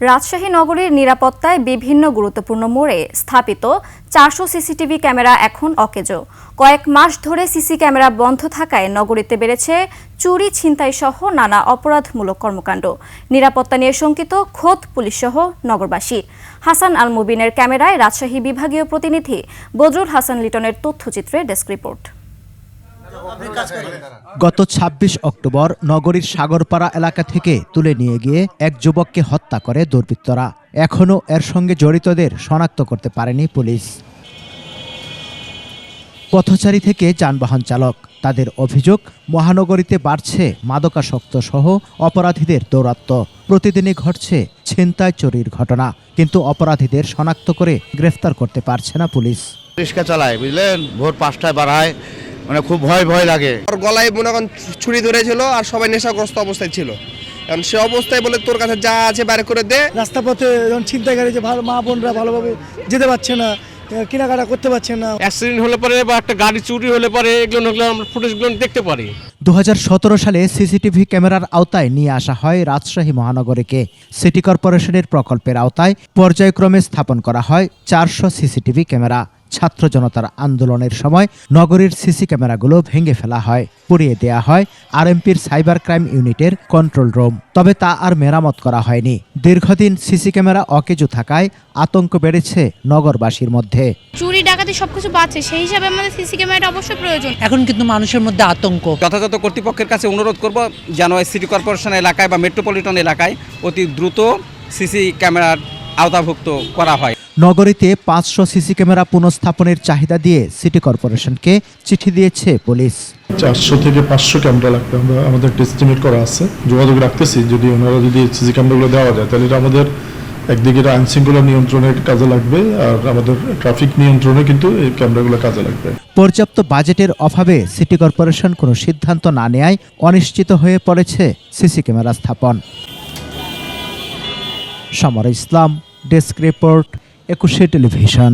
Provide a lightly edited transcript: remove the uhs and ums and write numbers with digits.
রাজশাহী নগরীর নিরাপত্তায় বিভিন্ন গুরুত্বপূর্ণ মোড়ে স্থাপিত 400 সিসিটিভি ক্যামেরা এখন অকেজো। কয়েক মাস ধরে সিসি ক্যামেরা বন্ধ থাকায় নগরীতে বেড়েছে চুরি, ছিনতাই সহ নানা অপরাধমূলক কর্মকাণ্ড। নিরাপত্তা নিয়ে শঙ্কিত খোদ পুলিশসহ নগরবাসী। হাসান আল মুবিনের ক্যামেরায় রাজশাহী বিভাগীয় প্রতিনিধি বদরুল হাসান লিটনের তথ্যচিত্রে ডেস্ক রিপোর্ট। গত ২৬ অক্টোবর নগরীর সাগরপাড়া এলাকা থেকে তুলে নিয়ে গিয়ে এক যুবককে হত্যা করে দুর্বৃত্তরা। এখনও এর সঙ্গে জড়িতদের শনাক্ত করতে পারেনি পুলিশ। পথচারী থেকে যানবাহন চালক, তাদের অভিযোগ মহানগরীতে বাড়ছে মাদকাসক্ত সহ অপরাধীদের দৌরাত্ম্য। প্রতিদিনই ঘটছে ছিনতাই, চুরির ঘটনা, কিন্তু অপরাধীদের শনাক্ত করে গ্রেফতার করতে পারছে না পুলিশ। রিক্সা চালায়, বুঝলেন, ভোর ৫টায় বাড়ায়, মানে খুব ভয় লাগে। আর গলায় মনে করেন ছুরি ধরেছিল আর সবাই নেশাগ্রস্ত অবস্থায় ছিল। কারণ সে অবস্থায় বলে তোর কাছে যা আছে বাইরে করে দে। রাস্তাপথে যখন ছিনতাইকারী যে মা বোনরা ভালোভাবে যেতে পারছে না, কেনাকাটা করতে পারছে না। অ্যাক্সিডেন্ট হলে পরে বা একটা গাড়ি চুরি হলে পরে এগুলো আমরা ফুটেজগুলো দেখতে পারি। ২০১৭ সালে সিসিটিভি ক্যামেরার আওতায় নিয়ে আসা হয় রাজশাহী মহানগরীকে। সিটি কর্পোরেশনের প্রকল্পের আওতায় পর্যায়ক্রমে স্থাপন করা হয় 400 সিসিটিভি ক্যামেরা। ছাত্র জনতার আন্দোলনের সময় নগরীর সিসি ক্যামেরাগুলো ভেঙে ফেলা হয়, পুড়িয়ে দেয়া হয় আরএমপির সাইবার ক্রাইম ইউনিটের কন্ট্রোল রুম। তবে তা আর মেরামত করা হয়নি। দীর্ঘদিন সিসি ক্যামেরা অকেজো থাকায় আতঙ্ক বেড়েছে নগরবাসীর মধ্যে। চুরি, ডাকাতি সবকিছু বাড়ছে, সেই হিসাবে আমাদের সিসি ক্যামেরাটা অবশ্যই প্রয়োজন। এখন কিন্তু মানুষের মধ্যে আতঙ্ক। যথাযথ কর্তৃপক্ষের কাছে অনুরোধ করব যেন সিটি কর্পোরেশন এলাকায় বা মেট্রোপলিটন এলাকায় অতি দ্রুত সিসি ক্যামেরার আওতাভুক্ত করা হয়। নগরীতে 500 সিসি ক্যামেরা পুনঃস্থাপনের চাহিদা দিয়ে সিটি কর্পোরেশনকে চিঠি দিয়েছে পুলিশ। 400 থেকে 500 ক্যামেরা লাগবে, আমরা আমাদের এস্টিমেট করা আছে, যোগাযোগ রাখতেছি। যদি ওনারা যদি সিসি ক্যামেরাগুলো দেওয়া যায় তাহলে এটা আমাদের একদিকে আইন শৃঙ্খলা নিয়ন্ত্রণের কাজে লাগবে, আর আমাদের ট্রাফিক নিয়ন্ত্রণে কিন্তু এই ক্যামেরাগুলো কাজে লাগবে। পর্যাপ্ত বাজেটের অভাবে সিটি কর্পোরেশন কোনো সিদ্ধান্ত না নেয়ায় অনিশ্চিত হয়ে পড়েছে সিসি ক্যামেরা স্থাপন। সমর ইসলাম, ডেস্ক রিপোর্ট, 21 টেলিভিশন।